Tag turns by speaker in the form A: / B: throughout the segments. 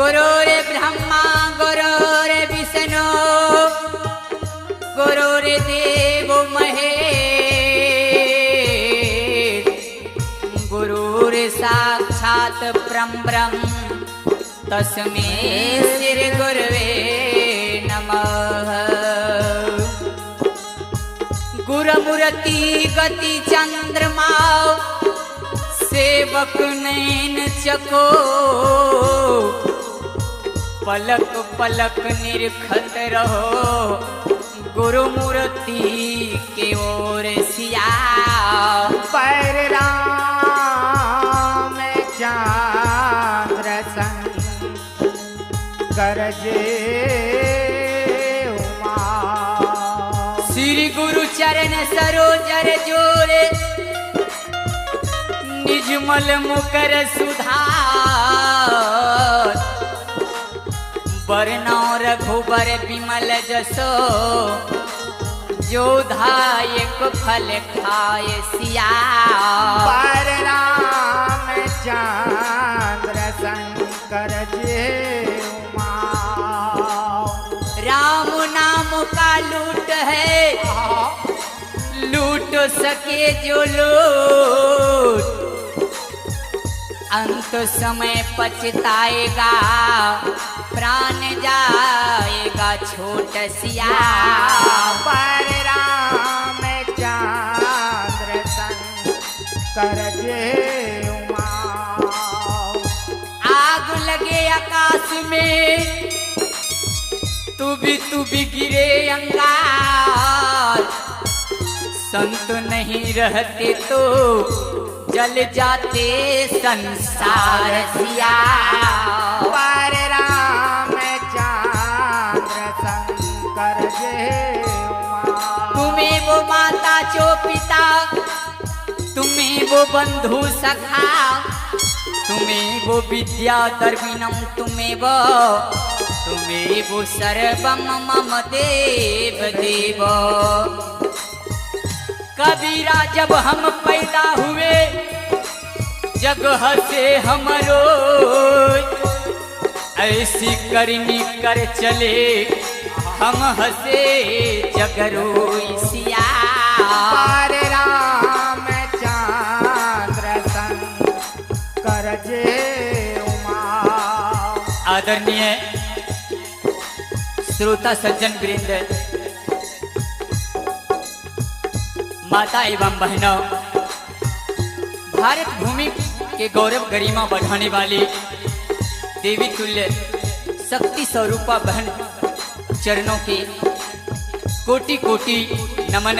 A: गुरुर्ब्रह्मा गुरुर्विष्णु गुरुर्देवो महेश गुरुर्साक्षात् परब्रह्म तस्मै श्री गुरवे नमः। गुरुमूर्ति गति चंद्रमा सेवक नैन चको पलक पलक निरखत रहो गुरुमूर्ति के ओर सिया।
B: पर राम चंद्र संग करजे उमा।
A: श्री गुरु चरण सरोजर जोरे निजमल मुकर सुधार बरनौ रघुबर विमल जसो जोधायक फल खाय सिया।
B: पर राम चंद्र शंकर जे उमा।
A: राम नाम का लूट है लूट सके जो लूट अंत समय पछताएगा प्राण जाएगा छोट सिया।
B: पर राम चंद्र शंकर जे उमा।
A: आग लगे आकाश में तू भी गिरे अंगार संत नहीं रहते तो जल जाते संसार सिया।
B: पर राम चंद्र शंकर जे उमा।
A: तुम्हें वो माता जो पिता तुम्हें वो बंधु सखा तुम्हें वो विद्या दर्विनम तुम्हें वो सर्वम मम देव देव। कबीरा जब हम पैदा हुए जग हसे हमरो ऐसी करनी कर चले हम हसे जग रोई सिया।
B: पर राम चंद्र शंकर जे उमा।
A: आदरणीय श्रोता सज्जन वृंद माता एवं बहनों भारत भूमि के गौरव गरिमा बढ़ाने वाली देवी तुल्य शक्ति स्वरूपा बहन चरणों के कोटि कोटि नमन।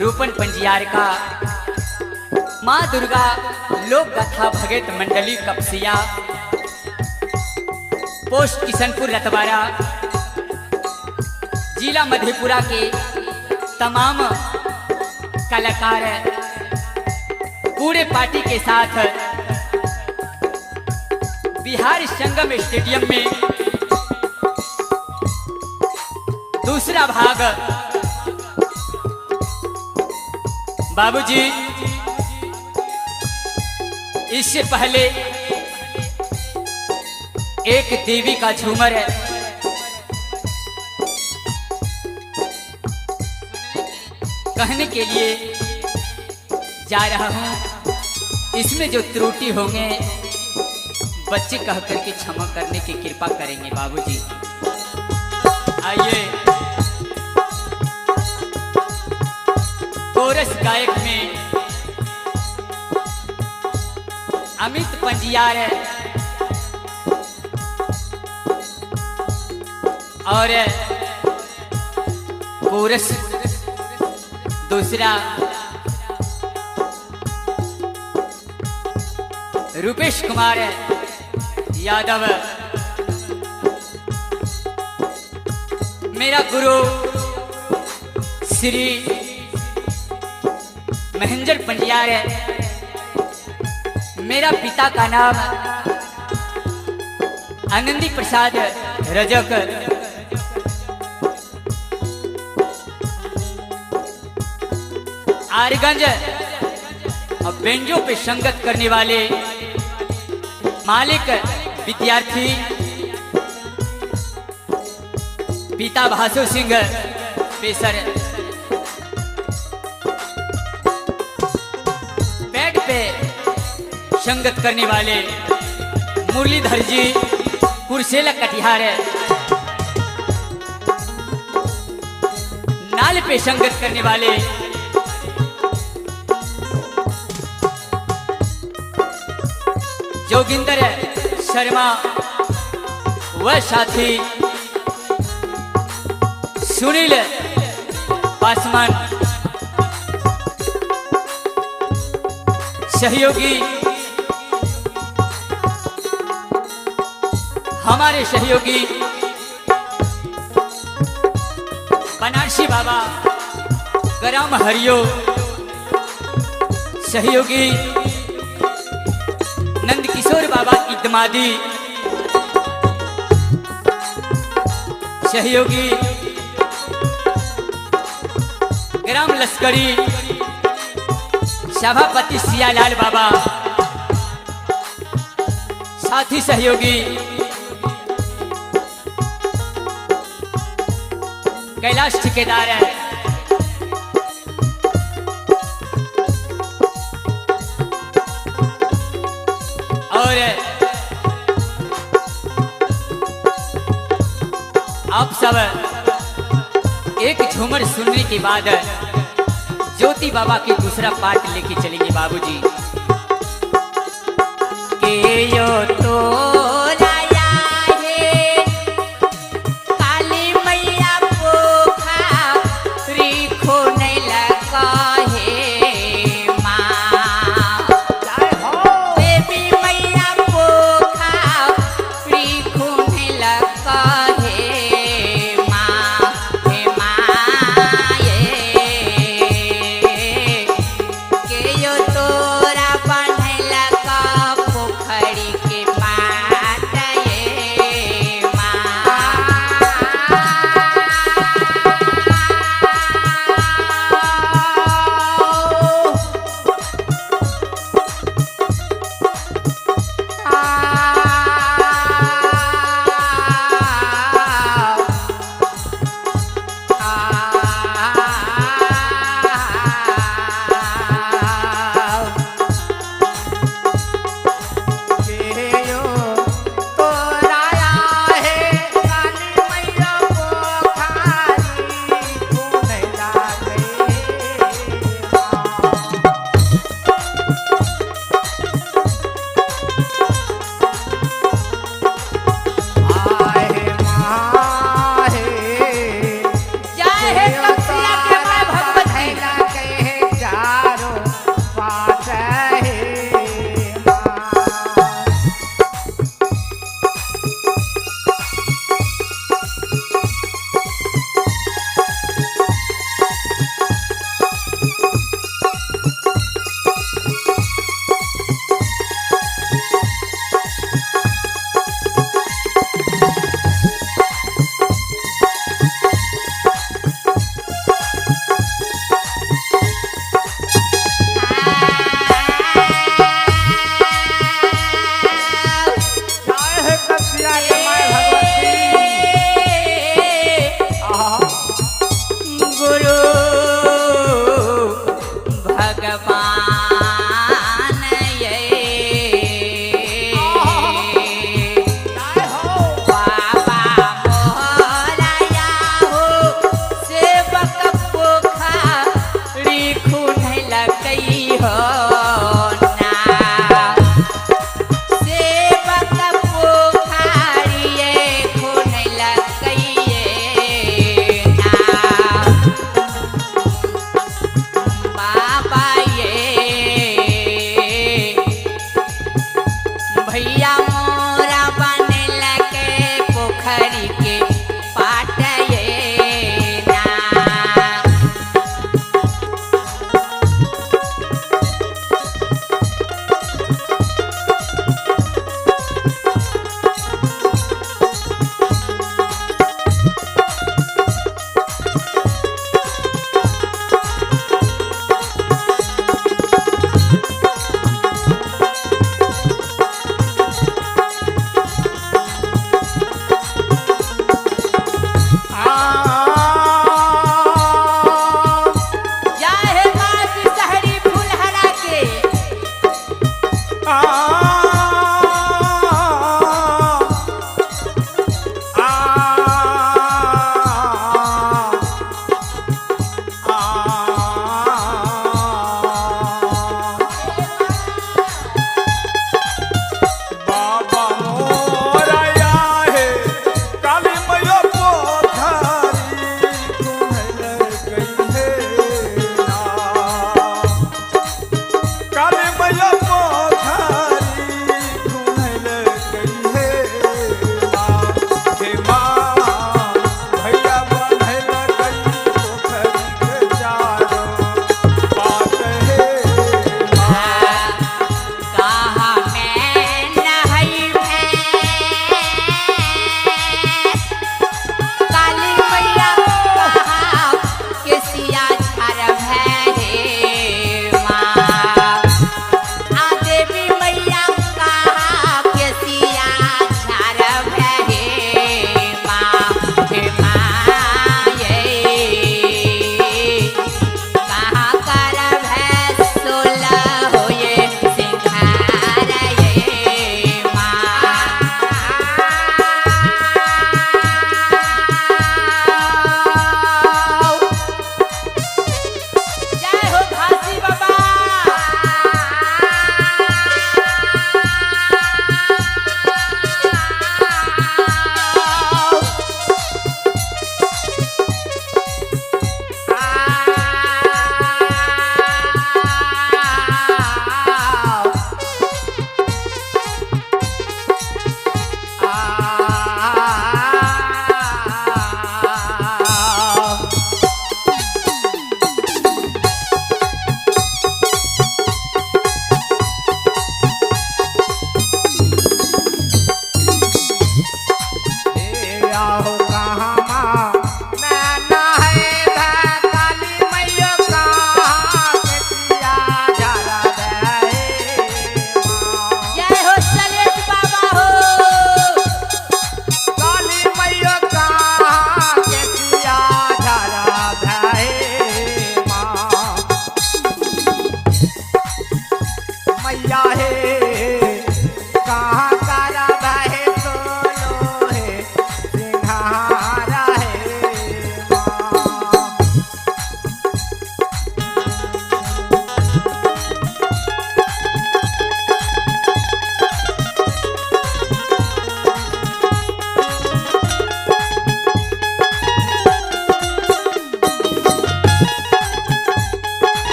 A: रूपन पंजियार का माँ दुर्गा लोक गाथा भगत मंडली कपसिया पोस्ट किशनपुर रतवारा जिला मधेपुरा के तमाम कलाकार पूरे पार्टी के साथ बिहार संगम स्टेडियम में दूसरा भाग बाबूजी इससे पहले एक देवी का झूमर कहने के लिए जा रहा हूं। इसमें जो त्रुटि होंगे बच्चे कह करके क्षमा करने की कृपा करेंगे बाबूजी। आइए कोरस गायक में अमित पंजियार और कोरस दूसरा रूपेश कुमार यादव। मेरा गुरु श्री महेंद्र पंडियार है। मेरा पिता का नाम आनंदी प्रसाद रजक। आरगंज और बेंजो पे संगत करने वाले मालिक विद्यार्थी पिता भासु सिंह पेसर, बैठ पे संगत करने वाले मुरलीधर जी कुर्सेला कटिहार, नाल पे संगत करने वाले जोगिंदर शर्मा व साथी सुनील पासवान, सहयोगी हमारे सहयोगी बनारसी बाबा गरम हरियो, सहयोगी नंद किशोर बाबा इदमादी, सहयोगी ग्राम लश्करी सभापति सियालाल बाबा, साथी सहयोगी कैलाश ठेकेदार है, और आप सब एक झूमर सुनने के बाद ज्योति बाबा के दूसरा पार्ट लेके चलेंगे बाबूजी। के यो तो
B: तोरा बनला का पोखरी के पानी।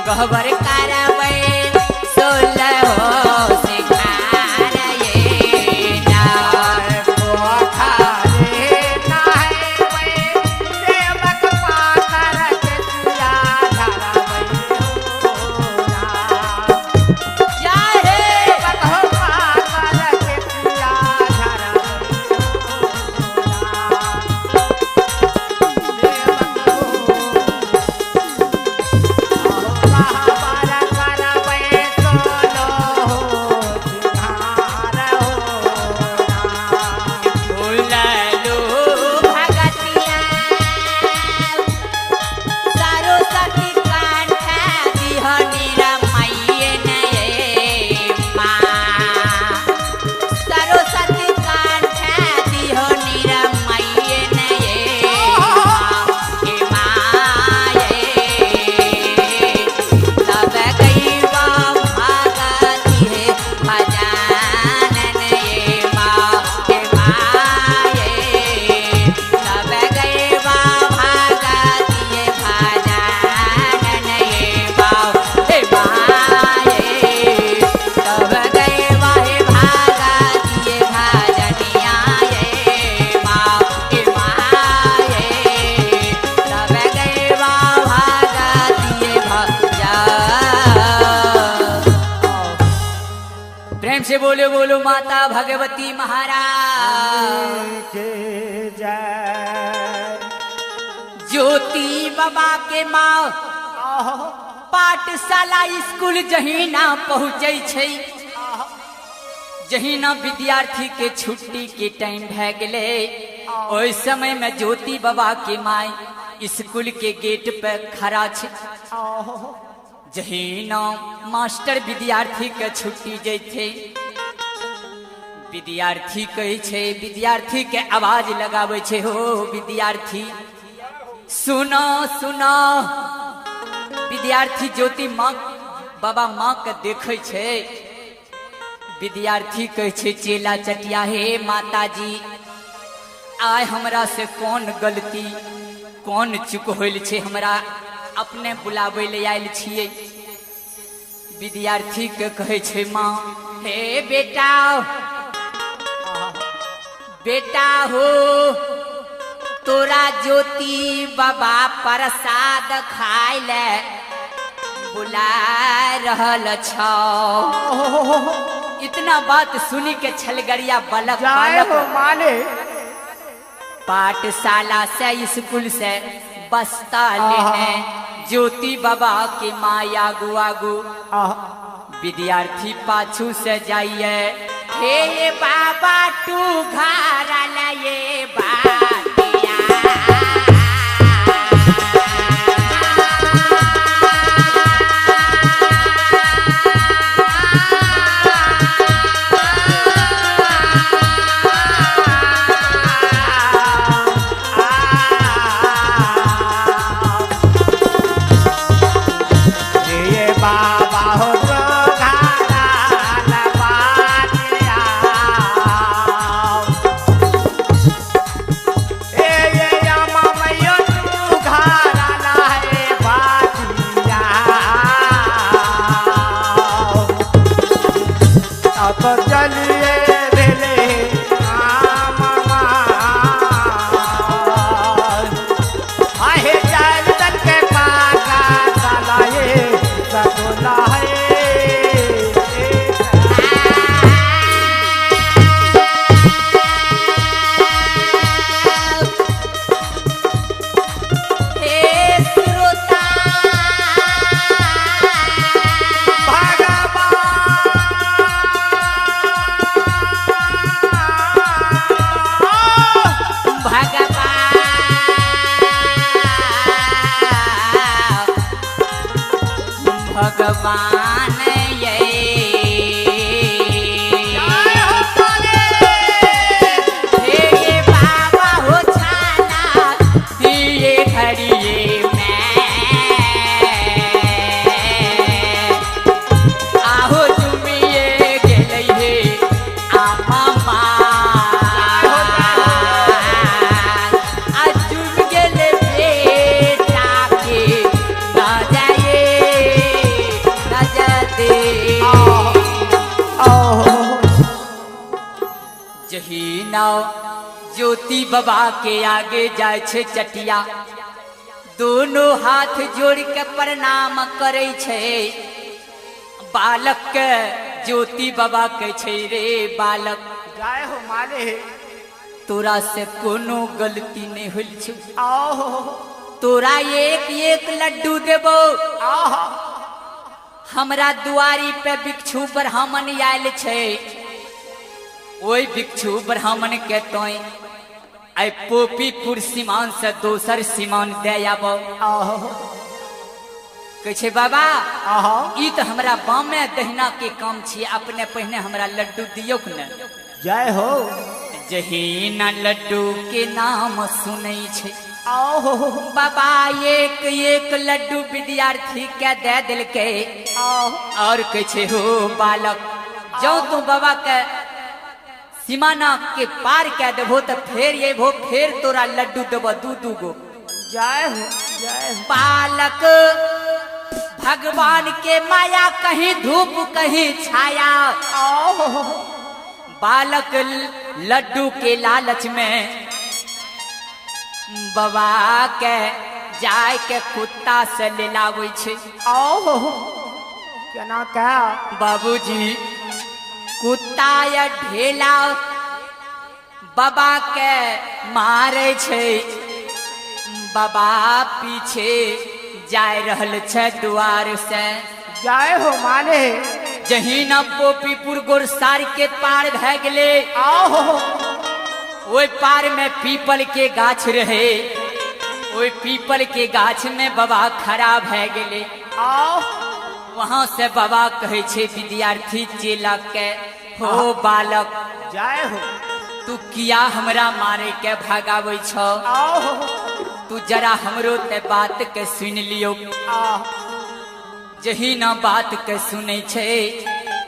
A: कहबर करबै सोलह हो सिंगार ये नार।
B: पोखरे नहबै सेवक पातर के सिया धरबै होना।
A: जय हे
B: सेवक हो पातर के सिया धरबै होना। सेवक
A: भूललो भगतिया सरस्वती कांठा दिहनी रमैये नये माँ। सरस्वती कांठा दिहनी रमैये नये माँ ये। तब गईबा भागती है भजानन ये माँ हे माँ ये। तब गईबा भागती है भजानन ये माँ हे माँ ये। तब गईबा हे भागती है भजनिया ये माँ हे माँ ये। तब गईबा भागती है भजा। प्रेम से बोलो बोलो माता भगवती महाराज।
B: के जय।
A: ज्योति बाबा के माँ पाठशाला स्कूल जही ना पहुँचे छै, जही ना विद्यार्थी के छुट्टी के टाइम भए गेले, ओहि समय में ज्योति बाबा के माँ स्कूल के गेट पे खड़ा छै। जही ना मास्टर विद्यार्थी के छुट्टी जैथे, विद्यार्थी कहे छे, विद्यार्थी के आवाज लगावे छे, हो विद्यार्थी सुनो सुनो। विद्यार्थी ज्योति माँ बाबा माँ के देखे छे, विद्यार्थी कहे छे चेला चटिया हे माता जी आय हमरा से कौन गलती कौन चुक होल छे, हमरा अपने बुलावे ले आयल छिए। विद्यार्थी के कहे छे माँ हे बेटा बेटा हो तोरा ज्योति बाबा प्रसाद खाय ले बुला रहल छौ। इतना बात सुनी के छलगरिया बलक
B: जय हो
A: बलक
B: माले।
A: पाठशाला से स्कूल से बस्ता लेने ज्योति बाबा के माँ आगू आगू, विद्यार्थी पाछू से जाइए। हे बाबा तू घर लाए बातिया।
B: ये बाबा हो तो घारा लबातिया। ये यमा मैया तू घारा लाए बातिया। अब तो चलिए भेले आमा आहे चल के पाका चलाए सगुला है।
A: हे श्रोता भगवान ये हे बाबा हो छाना ये घड़िए में आहो तुमिए गेलै हे आमा आज तुम गेले बेटा के ना जाए। ज्योति बाबा के आगे जाय छे चटिया, दोनों हाथ जोड़ के प्रणाम करे छे। बालक के ज्योति बाबा कहे छे, रे बालक
B: जय हो माले।
A: तोरा से कोनो गलती नहीं होल छे,
B: आओ
A: तोरा एक एक लड्डू देबो।
B: आओ
A: हमरा दुआरी पे भिक्षु ब्राह्मण आयल छे, ओई भिक्षु ब्राह्मण के तोय आई पोपीपुर सीमान से दोसर सीमान दे आबो।
B: आओ
A: कहे छे बाबा
B: आओ
A: ई तो हमरा बामे दहिना के काम छी, अपने पहने हमरा लड्डू दियो न।
B: जय हो।
A: जही न लड्डू के नाम सुनै छे,
B: आओ
A: बाबा एक एक लड्डू विद्यार्थी के दे दिलके।
B: आओ
A: और कहे छे, हो बालक जो तू बाबा के सीमाना के पार के देबो तो फिर ये भो फिर तोरा लड्डू देबो दू दू गो।
B: जय हो जय हो।
A: बालक भगवान के माया कहीं धूप कहीं छाया।
B: आओ
A: बालक लड्डू के लालच में बाबा के जाय के कुत्ता से ले लावे छे।
B: आओ केना का
A: बाबूजी कुत्ता या ढेला बाबा के मारे छे। बाबा पीछे जाय रहल छे द्वार से।
B: जय हो माले।
A: जही न पोपीपुर गोरसार के पार भे गेले,
B: आओ
A: ओई पार में पीपल के गाछ रहे, ओई पीपल के गाछ में बाबा खड़ा भे गेले।
B: आओ
A: वहां से बाबा कहे छे विद्यार्थी चेला के, हो बालक
B: जय हो।
A: तू किया हमरा मारे के भगावे छो,
B: आओ
A: तू जरा हमरो ते बात के सुन लियो।
B: आओ
A: जही न बात के सुने छे,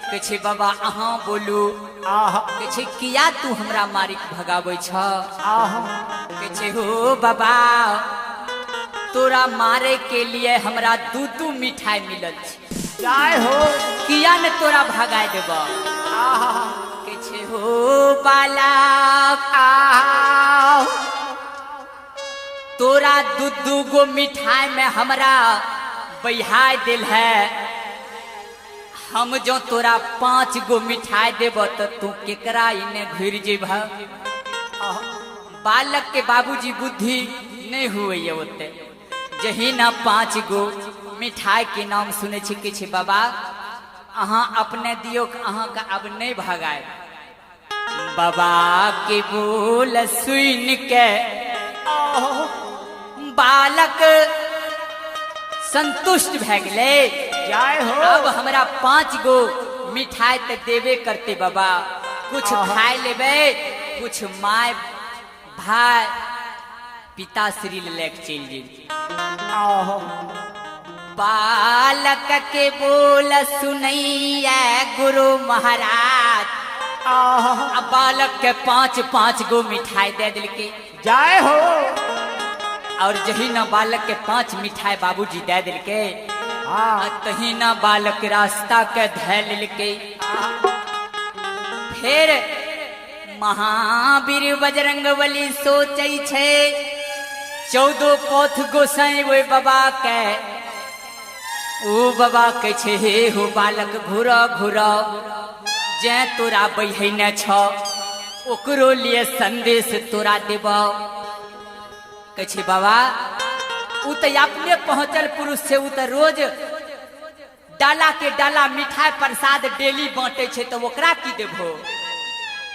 A: कहे छे बाबा अहाँ बोलू।
B: आओ
A: कहे छे किया तू हमरा मारी के भगावे छो।
B: आओ
A: कहे छे, हो बाबा तोरा मारे के लिए हमरा दू दू मिठाई मिलल छे,
B: जय हो।
A: किया न तोरा भगाए देबो।
B: आओ
A: कहे छे, हो बालक
B: आओ
A: तोरा दू दू गो मिठाई में हमरा बहाय दिल है। हम जो तोरा 5 गो मिठाई देबो तो तू केकरा इने घुर जेबा। बालक के बाबूजी बुद्धि नहीं हुए ओते। जही ना 5 गो मिठाई के नाम सुने छी कि बाबा अहाँ अपने दियो, अहाँ का अब नहीं भगाए। बाबा के बोल सुन के बालक संतुष्ट भे गेले।
B: जय हो।
A: अब हमरा 5 गो मिठाई ते देवे करते बाबा, कुछ खाए लेबे, कुछ माय भाई पिताश्री लेके चल जी।
B: आओ
A: बालक के बोल सुनैया गुरु महाराज। अब बालक के 5 गो मिठाई दे दिल के।
B: जय हो।
A: और जही न बालक के 5 मिठाई बाबूजी दे दिल के, तही न बालक रास्ता के धैल के। फिर महावीर बजरंगबली सोचे छे 14 पोथ गोसाई वो बाबा के। ओ बाबा के छे, हे हो बालक घुरा घुरा जे तोरा बहन छ ओकरो लिए संदेश तोरा देबो। कहे बाबा उ तो अपने पहुंचल पुरुष से, उ तो रोज डाला के डाला मिठाई प्रसाद डेली बांटे छे, तो ओकरा की देबो।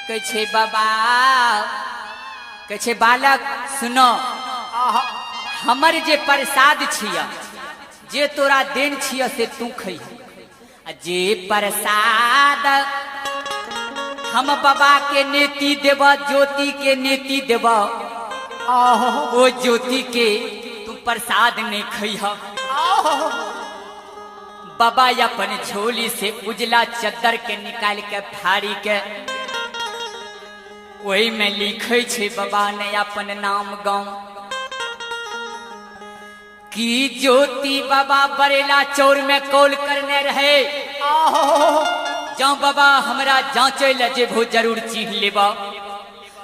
A: कहे बाबा, कहे बालक सुनो, हमर जे प्रसाद छिया, जे तोरा देन छिया से तू खई। जे प्रसाद हम बाबा के नेति देबा, ज्योति के नेति देबा, वो ज्योति के तू प्रसाद नहीं खइहा। बाबा अपन झोली से उजला चद्दर के निकाल के फाड़ी के वही में लिखे छे बाबा ने अपन नाम गाँव की ज्योति। बाबा बरेला चौर में कॉल करने रहे, जाओ बाबा हमरा जांचे ले जेबो जरूर चीन्ह लेबा।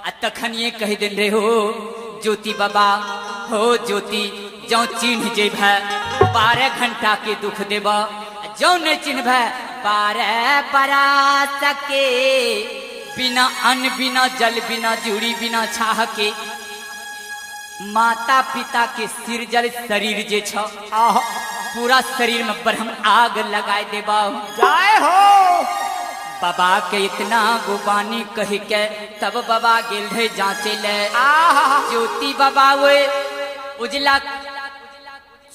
A: आ तखन ये कह दिन रे हो ज्योति बाबा हो ज्योति जो चिन्ह जेब 12 घंटा के दुख देब जो नहीं चिन्ह 12 बरस के बिना अन्न बिना जल बिना जूड़ी बिना छाह के माता पिता के सिर जल शरीर जे छ पूरा शरीर में ब्रह्म आग लगाए देबा
B: जय हो
A: बाबा के इतना गुबानी कह के तब बाबा गेल रहे जांचे ले ज्योति बाबा वो उजला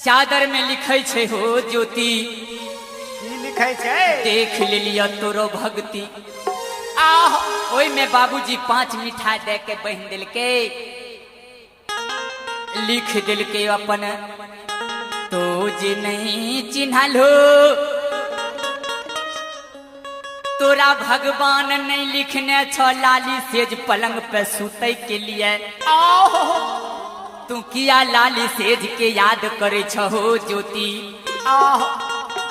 A: चादर में लिखे छे हो ज्योति
B: की लिखे छे
A: देख लिया तोरो भक्ति ओई में बाबूजी 5 मिठाई दे के बहन दिल के लिख दिल के अपन तो जे नहीं चिन्हल हो तोरा भगवान नहीं लिखने छो लाली सेज पलंग पे सुतै के लिए तू किया लाली सेज के याद करे छो हो ज्योति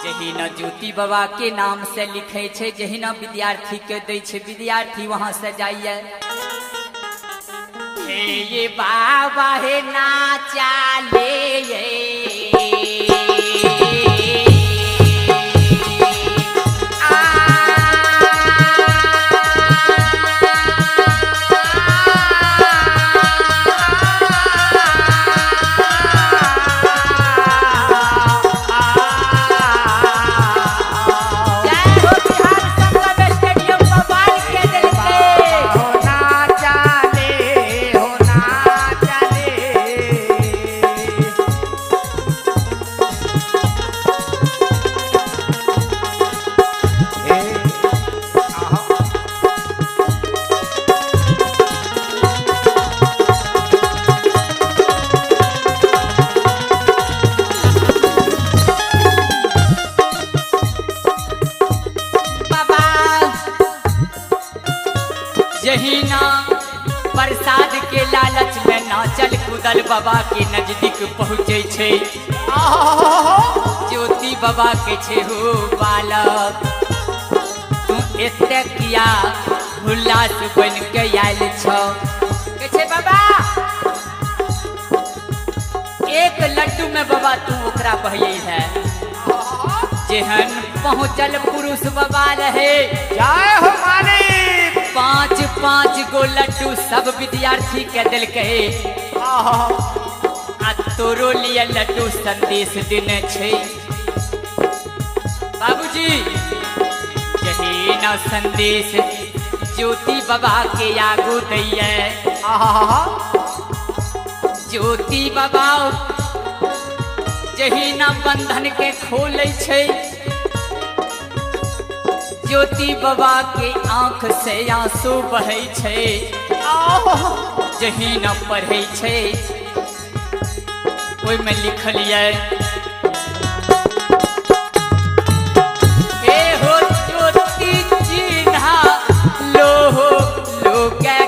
A: जही न ज्योति बाबा के नाम से लिखे छे जही न विद्यार्थी के दे छे विद्यार्थी वहां से जाइए हे ये बाबा हे ना चाले यही ना प्रसाद के लालच में नाचल कूदल बाबा के नजदीक पहुँचे छे ज्योति बाबा के छे हो बालक तू एते किया हुल्लास बन के आयल छो के छे बाबा एक लड्डू में बाबा तू ओकरा बहिए है जेहन पहुँचल पुरुष बाबा रहे
B: जय हो मालिक
A: 5 गो लड्डू सब विद्यार्थी के दिल कहे आ तोरो लिए लड्डू संदेश देने छे बाबूजी यही न संदेश ज्योति बाबा के आगू दैये ज्योति बाबा यही न बंधन के खोले छे ज्योति बाबा के आंख से आंसू बहे छे जही न पढ़े छे ओई में लिखल है हे हो ज्योति चिन्हा लो के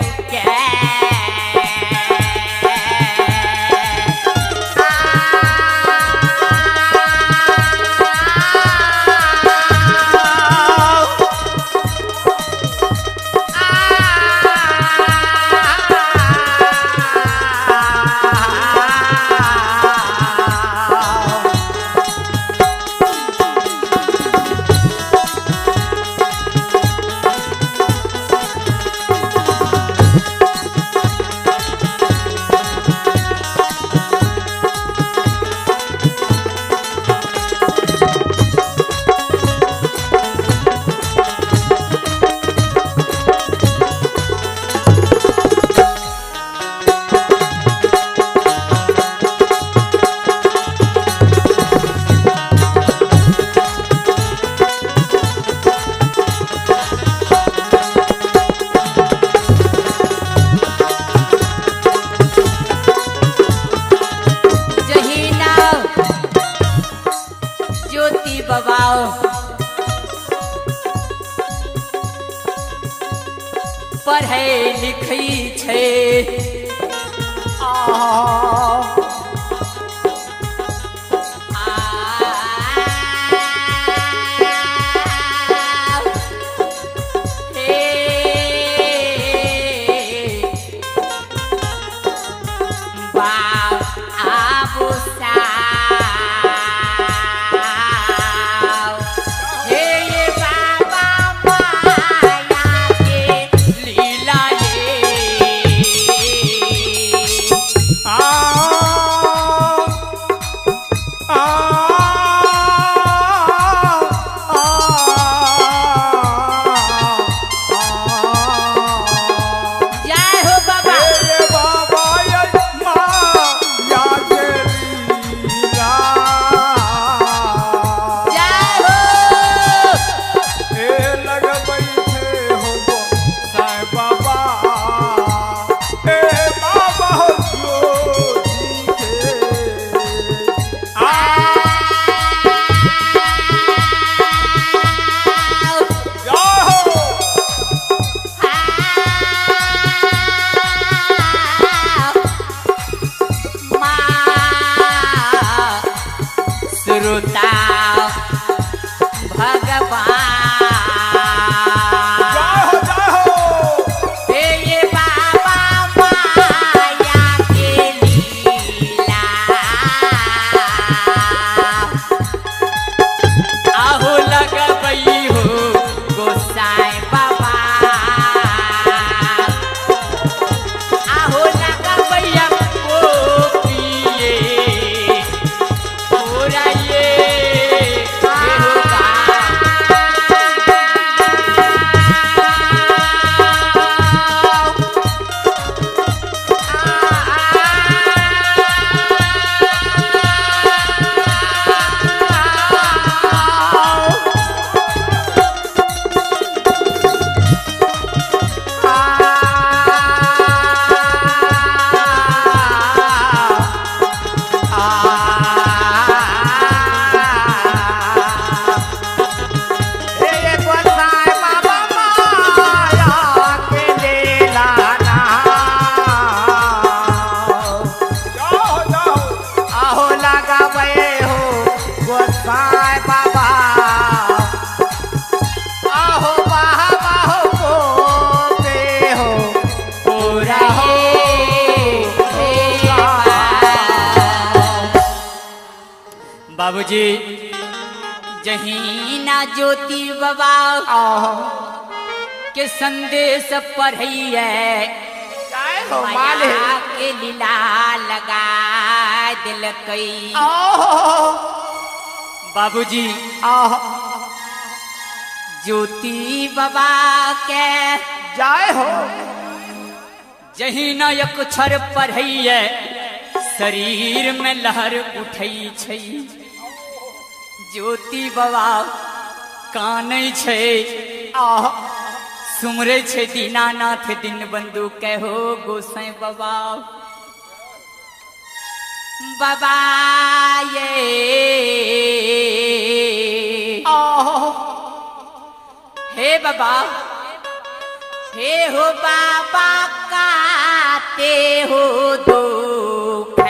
A: पढ़े लिखी छे श्रोता भगवान हे ये बाबा माया के लीला आहो लगबई हो गोसाई बाबा आहो लगबैया को पिए पूरा ये बाबूजी जहीना ज्योति बाबा के संदेश पढ़िए माया के लीला लगा दिलकई बाबूजी ज्योति बाबा के
B: जय हो
A: जहीना एक अक्षर पढ़िए शरीर में लहर उठई छै ज्योति बाबा कानै छै सुमरे छै दीनानाथ दिन बंधु कहो गोसाई बाबा बाबा ये हे बाबा हे हो बाबा काते हो दुख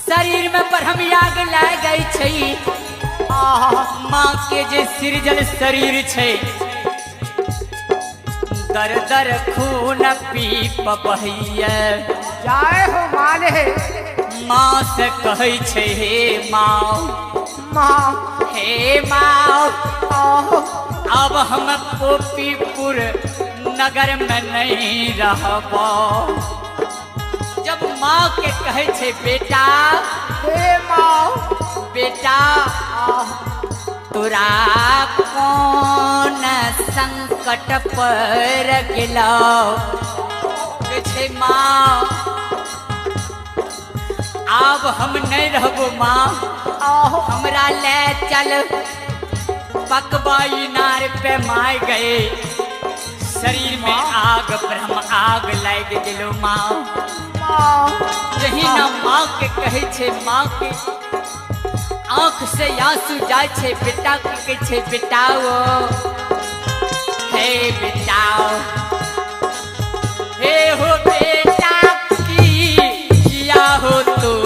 A: शरीर में परहम आग लागे छै माँ के जे सृजल शरीर छै दर दर खून पीप बहैया
B: जय हो माले
A: माँ से कहै छै हे माँ
B: माँ
A: हे माँ अब हम गोपीपुर नगर में नहीं रहबो जब माँ के कहे छे बेटा
B: हे माँ
A: बेटा तोरा कौन संकट पर गिलो छे माँ अब हम नहीं रहबो माँ, हमरा ले चल पकवाई नार पे माय गए, शरीर में आग ब्रह्म आग लग गेलो माँ। यही ना माँ के कहे छे, माँ के आँख से आंसू जाय छे, बेटा के कहे छे बेटाओ, हे बेटाओ, हे हो बेटा की किया हो तो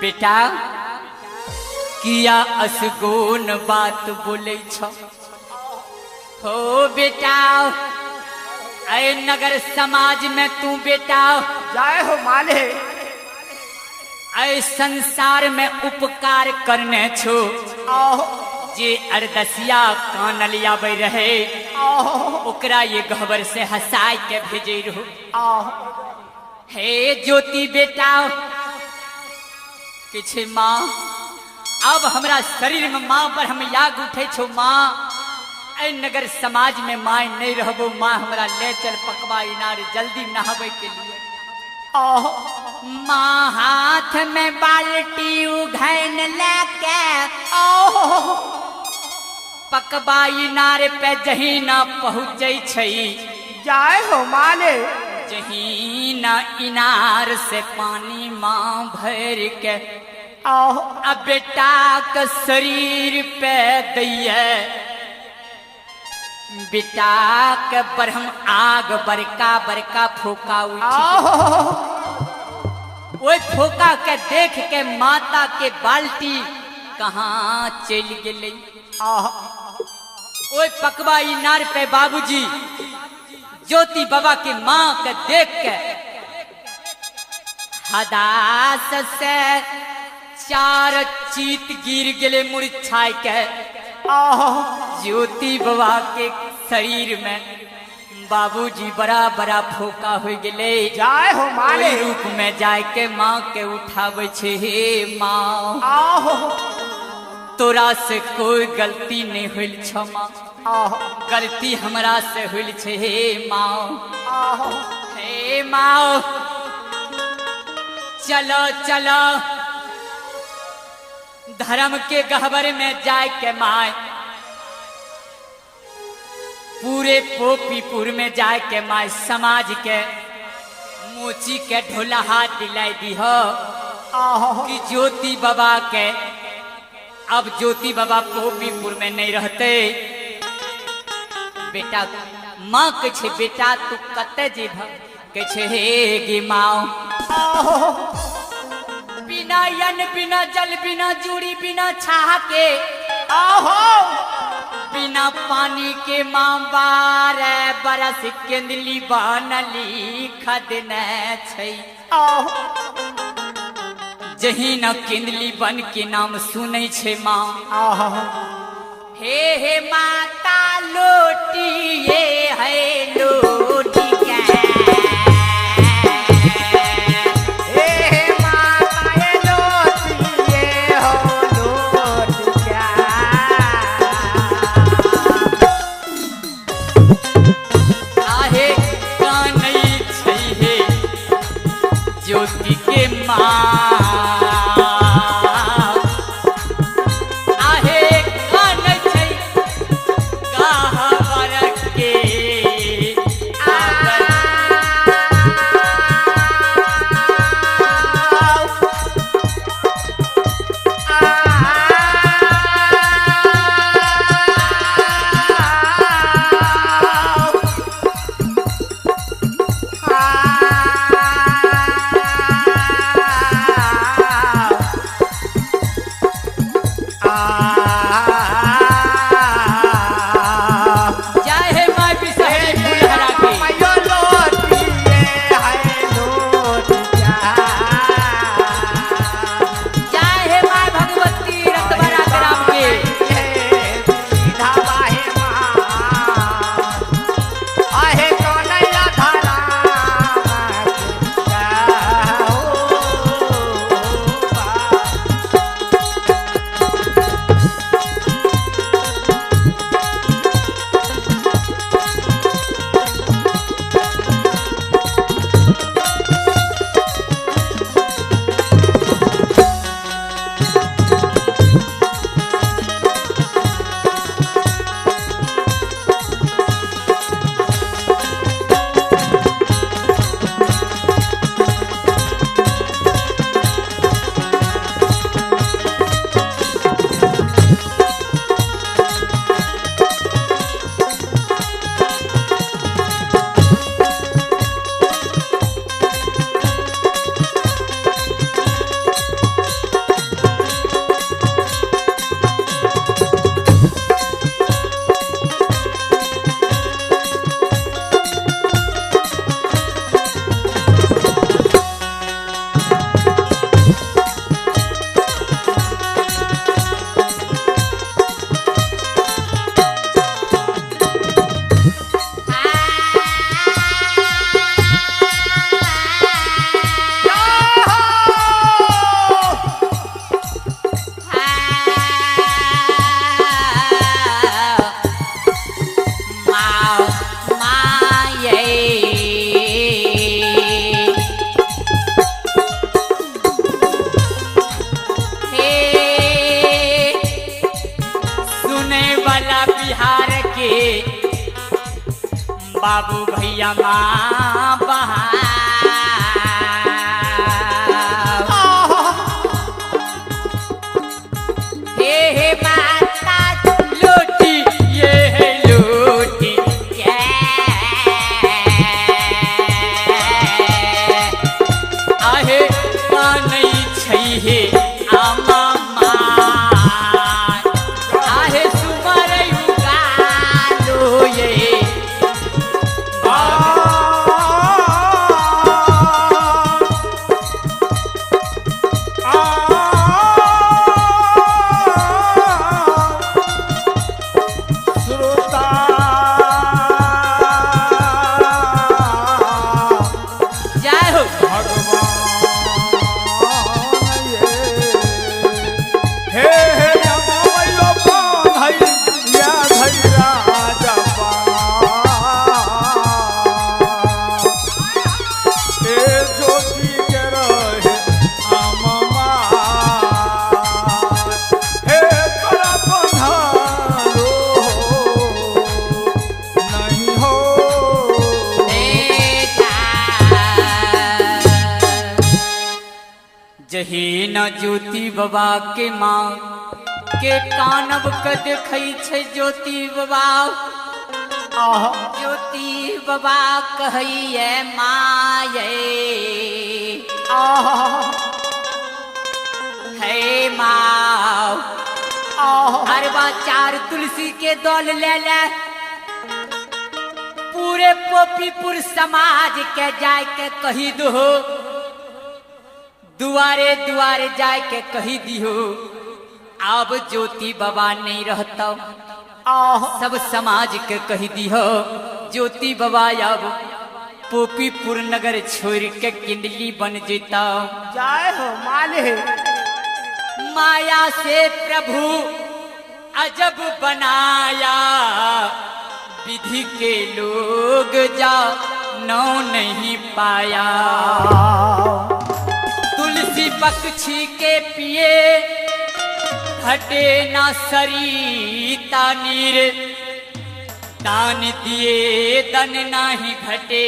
A: बेटा किया असगोन बात बोले छ हो बेटा, ऐ नगर समाज में तू बेटा
B: जय हो माले,
A: ऐ संसार में उपकार करने छो, जे अरदसिया कानलिया बे रहे ओकरा ये गहबर से हंसाए के भेजे रहो। हे ज्योति बेटा किछे माँ, अब हमरा शरीर में माँ पर हम याग उठे छो माँ, ऐ नगर समाज में माँ नहीं रहबो माँ, हमरा ले चल पकवा इनार जल्दी नहावे के लिए। माँ हाथ में बाल्टी उघैन लेके पकवा इनार पे जही ना पहुँचे छई,
B: जय हो माले,
A: जही ना इनार से पानी माँ भर के अब बेटा के शरीर पे दैये, बेटा के ब्रह्म आग बरका बरका फोका उठी, वो फोका के देख के माता के बाल्टी कहाँ चल गई। वो पकवा इनार पे बाबूजी ज्योति बाबा की माँ के देख के हदास से चार चीत गिर गले मुरझाए के, ज्योति बाबा के शरीर में बाबूजी बड़ा बड़ा फोका हो गले।
B: जय हो माले,
A: रूप में जाय के माँ के उठावे छे, हे माँ तोरा से कोई गलती नहीं हुई छ माँ, गलती हमरा से हुई छे, हे माँ, हे माँ चलो चलो धर्म के गहबर में जाए के माए, पूरे पोपीपुर में जाए के माए समाज के मोची के ढोला हाथ दिलाई दी हो कि ज्योति बाबा के, अब ज्योति बाबा पोपीपुर में नहीं रहते। बेटा माँ के छे बेटा तू कते जीभ के छे, हे गे माँ बिना यन बिना जल बिना जूड़ी बिना छाह के बिना पानी के माँ 12 बरस केंदली बनली खदने छै। जही न केंदली बन के नाम सुनै छे माँ।
B: आहा
A: हे हे माता लोटिए है लोटी के
B: ए माता ये लोटिए हो लोटिया
A: आहे कानै छै हे ज्योति के माँ। आहे कानै छै गहवर के आंगन। जय हे माय बिसहरी फुलहरा के। जय हे माय भगवती रतबरा ग्राम के। बाबू भैया माँ बहा हे हे माता लोटी ये है लोटी के आहे कानै छै हे आमा माँ आहे सुमर युगालो ये जय हो जही न ज्योति बाबा के माँ के कानब के देखै छै ज्योति बाबा ज्योति बाबा कहैये माये हे माँ हरवा 4 तुलसी के दौल ले ले पूरे पोपीपुर समाज के जाय के कही दो दुआरे दुआरे जाए के कही दियो अब ज्योति बाबा नहीं रहता। सब समाज के कही दियो ज्योति बाबा अब पोपीपुर नगर छोड़ के किंडली बन जेता।
B: जय हो माले।
A: माया से प्रभु अजब बनाया, विधि के लोग जा नौ नहीं पाया। तुलसी पक्षी के पिए घटे ना सरिता नीर, दान दिए दन नाही घटे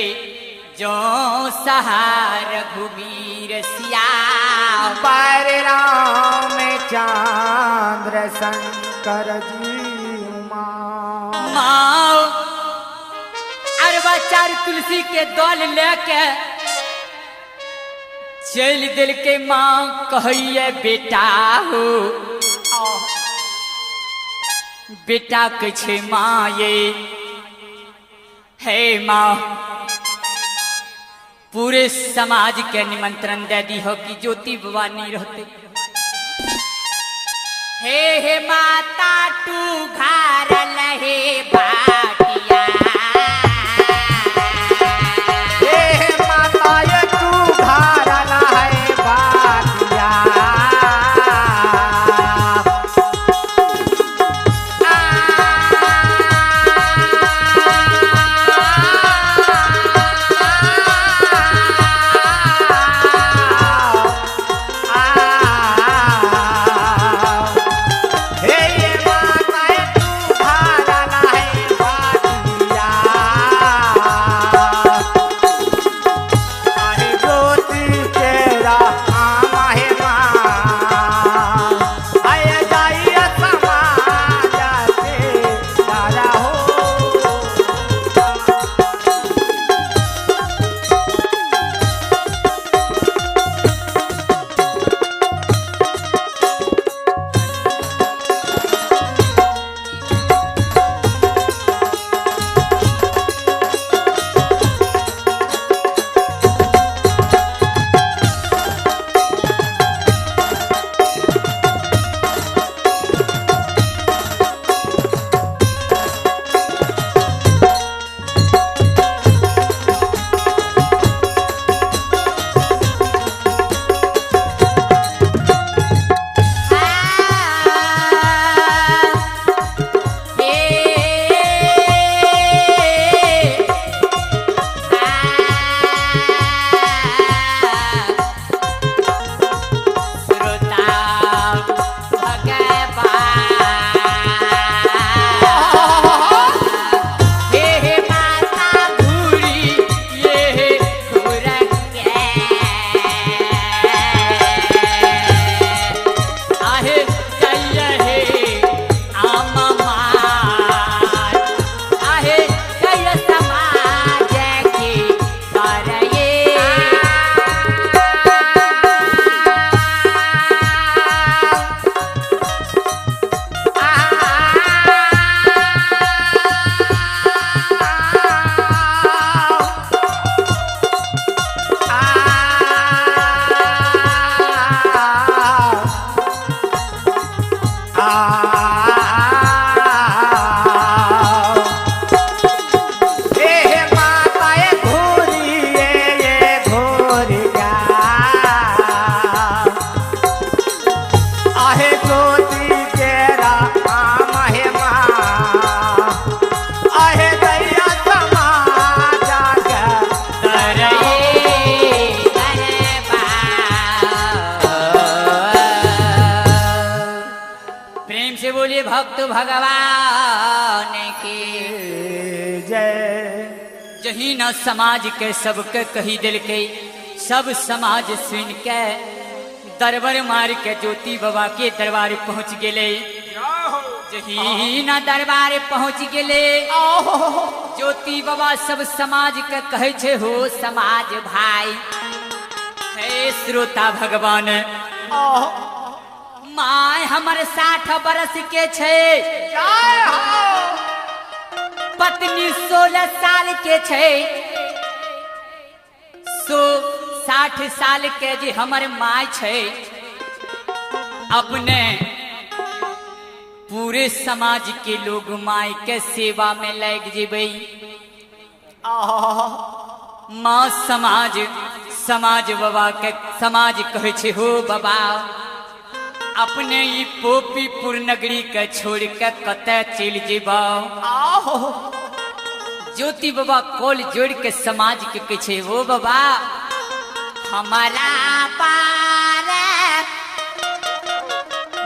A: जो सहार घुबीर सिया।
B: पर राम चंद्र शंकर जी
A: माँ अरबा चार तुलसी के दौल लेके चल दिल के माँ कहिए बेटा हो, बेटा के छे माँ ये है माँ पूरे समाज के निमंत्रण दे दी हो कि ज्योति बाबा नहीं रहते। हे माता तू घर लहे बाटिया,
B: हे माता ये तू घर लहे बाटिया।
A: भक्त भगवान के
B: जय।
A: जही न समाज के सबके कही दिल के सब समाज सुन के दरबार मार के ज्योति बाबा के दरबार पहुँच गए। जही न दरबार पहुँच गए ज्योति बाबा सब समाज के कहे छे हो समाज भाई हे श्रोता भगवान माय हमर 60 बरस के छे, पत्नी 16 साल के छे, 60 साल के जे हमर माय छै अपने पूरे समाज के लोग माय के सेवा में लग जेबै। माँ समाज बाबा के समाज कहे छे हो बाबा अपने ई पोपीपुर नगरी के छोड़ के कते चल जेबा। ज्योति बाबा कॉल जोड़ के समाज के कहे छे हो बाबा हमारा पार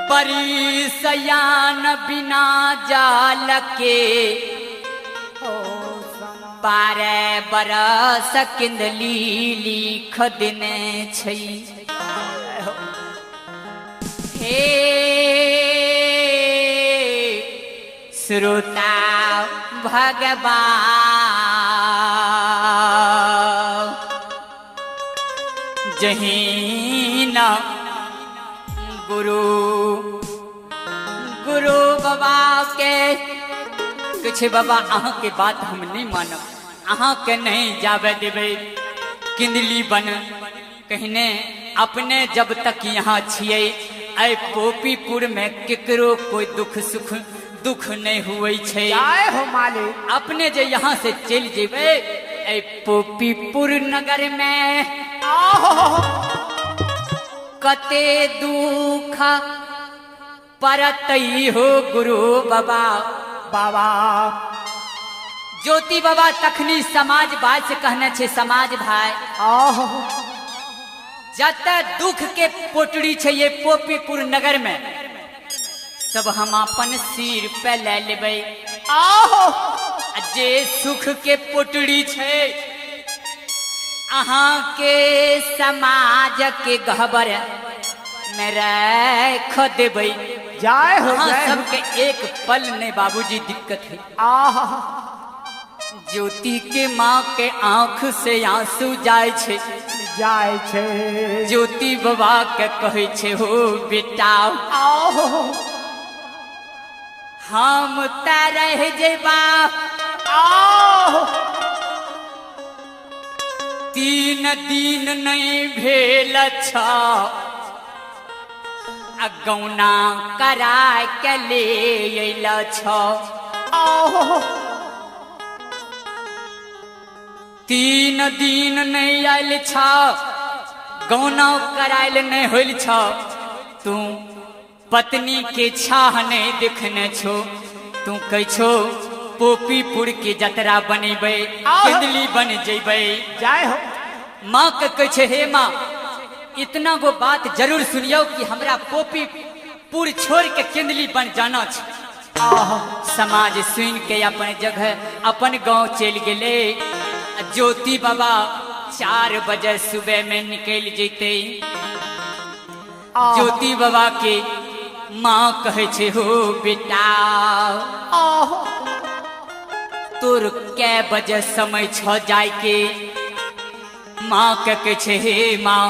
A: बड़ी सयान बिना जाल के बारह बरस किंदली लिख देने छै। हे श्रोता भगवान जहीना गुरु बाबा के कुछ बाबा अहाँ के बात हम नहीं मानब, अहाँ के नहीं जावे देवे किंदली बन कहने अपने जब तक यहाँ छिए ऐ पोपीपुर में केकरो कोई दुख नहीं हुए छे।
B: हो मालिक
A: अपने जे यहाँ से चल जेबे ऐ पोपीपुर नगर में कते दुख परतई हो गुरु बाबा।
B: बाबा
A: ज्योति बाबा तखनी समाज भाई से कहने छे समाज भाई जत दुख के पोटड़ी छे ये पोपीपुर नगर में सब हम अपन सिर पे ले लेबै। जे सुख के पोटड़ी छे अहाँ के समाज के गहबर में रख देबै।
B: जय हो
A: अहाँ
B: जय हो।
A: सबके एक पल ने बाबूजी दिक्कत है। ज्योति के माँ के आंख से आंसू जाय छे ज्योति बाबा के कहे छे हो बेटा हम त रह जेबा 3 दिन नहीं भेल छ गौना कराय के ले अइल छ। 3 दिन नहीं आयल छ गौना करायल नहीं होल छ तू पत्नी के छाह नहीं देखने छो तू कह छो पोपीपुर के जतरा बनेबे किंदली बन जेबे।
B: जय हो
A: माँ के कहे छे हे माँ इतना गो बात जरूर सुनियो कि हमरा पोपीपुर छोड़ के किंदली बन जाना छे। समाज सुन के अपन जगह अपन गांव चल गेले। ज्योति बाबा 4 बजे सुबह में निकल जेते। ज्योति बाबा के माँ कहे छे हो बेटा तोर कै बजे समय छ जाय के। माँ के कहे छे हे माँ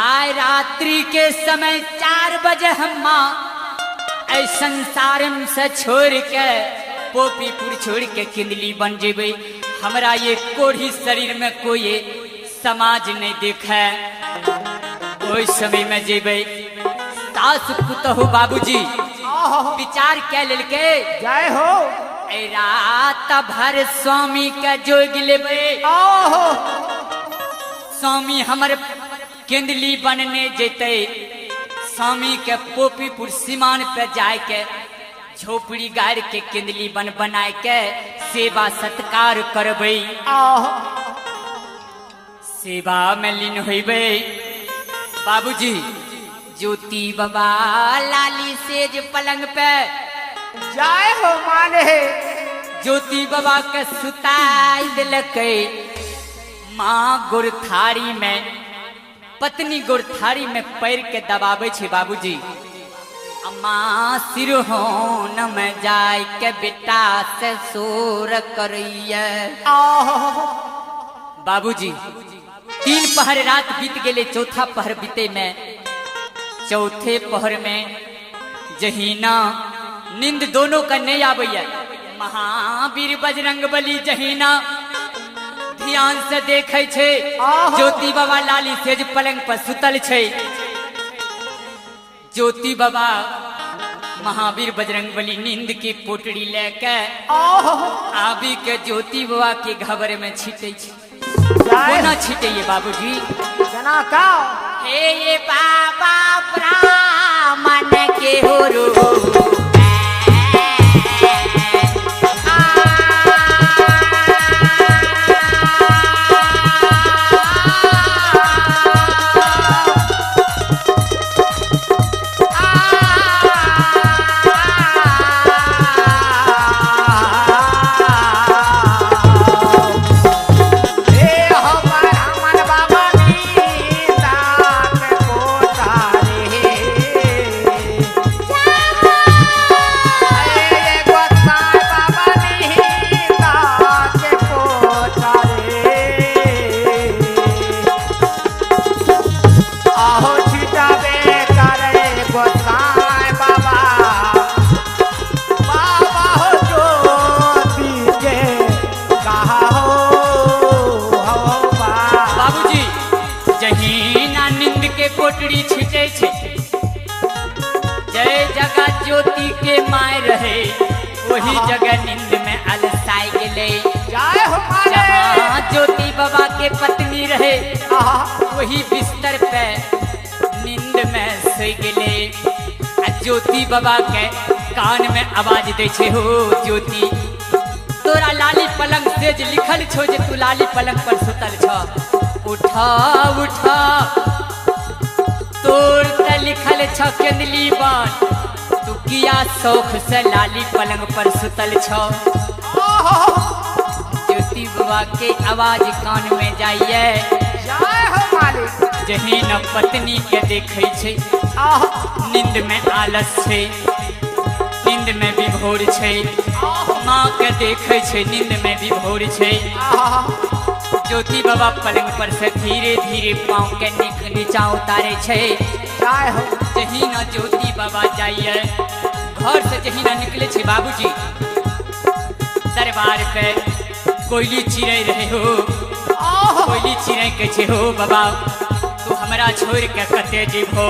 A: आय रात्रि के समय 4 बजे हम माँ ऐ संसार से छोड़ के पोपीपुर छोड़ के किंदली बन जेबे। हमरा ये कोढ़ी शरीर में कोई समाज नहीं देखे। ओई समय में जेबे सास पुतहु बाबूजी विचार क्या लेलके
B: जय हो
A: ऐ रात भर स्वामी के जोग लेबे। स्वामी हमर किंदली बनने जेते। स्वामी के पोपीपुर सीमान पे जाय के झोपड़ी गाड़ के किंदली बन बनाए के सेवा सत्कार करबे। सेवा में लीन होइबे। बाबूजी ज्योति बाबा लाली सेज पलंग पे
B: जय हो माने
A: ज्योति बाबा के सुताई दिलकै। माँ गुरथारी में पत्नी गुरथारी में पैर के दबावे छे बाबूजी। अम्मा सिरहोन में जाय के बेटा से सोर करैया। बाबूजी 3 पहर रात बीत गेले। चौथा पहर बीते में चौथे पहर में जहीना नींद दोनों का नहीं आबैया। महावीर बजरंग बली जहीना ध्यान से देखे छे
B: आहा।
A: ज्योति बाबा लाली सेज पलंग पर सुतल छे। ज्योति बाबा महावीर बजरंगबली नींद की पोटड़ी लेके आबी के ज्योति बाबा के घबर में छिटे छे। कोना छिटे ये बाबूजी?
B: जना का
A: हे ये बाबा ब्राह्मण के हो रो पोटड़ी छिटे छे। जय जगह ज्योति के माय रहे वही जगह नींद में अलसाई गेले। जहाँ ज्योति बाबा के पत्नी रहे वही बिस्तर पे नींद में सोई गेले। ज्योति बाबा के कान में आवाज दे छे, हो ज्योति तोरा लाली पलंग से लिखल छो जे तू लाली पलंग पर सुतल छ। उठा उठा तोर त लिखल छ केंदली बन, तू किया शौख से लाली पलंग पर सुतल छ। ज्योति बाबा के आवाज कान में जाइए। जही न पत्नी के देखे छे नींद में आलस छे, नींद में विभोर छे। माँ के देखे छे नींद में विभोर छे। ज्योति बाबा पलंग पर से धीरे धीरे पाँव के नीचा उतारे छे। जही न ज्योति बाबा जाइए घर से जही न निकले छे बाबूजी, दरबार पे कोयली चिड़ै रहे हो। कोयली चिड़ै के छे, हो बाबा तू हमरा छोड़ के कते जीभो।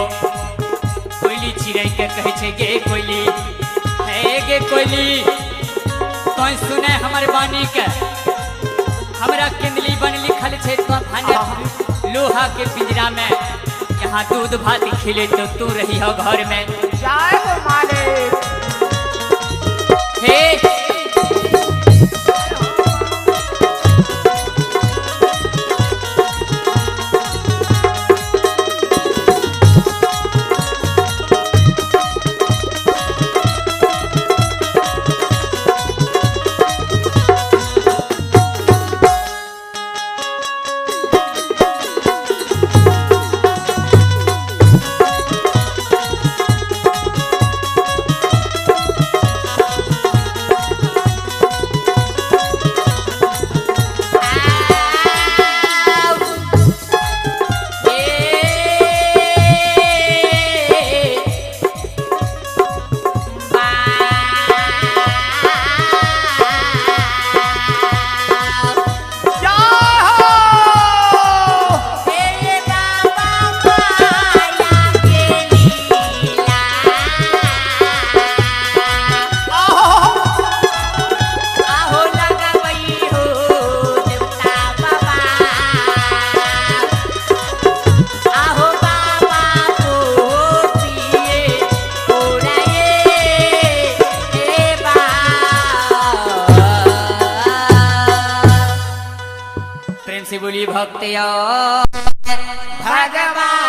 A: कोयली चिड़ै के कहे छे, गे कोयली, हे गे कोयली, तोय सुने हमर बानी के। हमरा केंदली बन लिखल छे तो भाने लोहा के पिंजरा में, यहाँ दूध भात खिले तो तू रही हो घर में। हे बोली भक्तिया भगवान।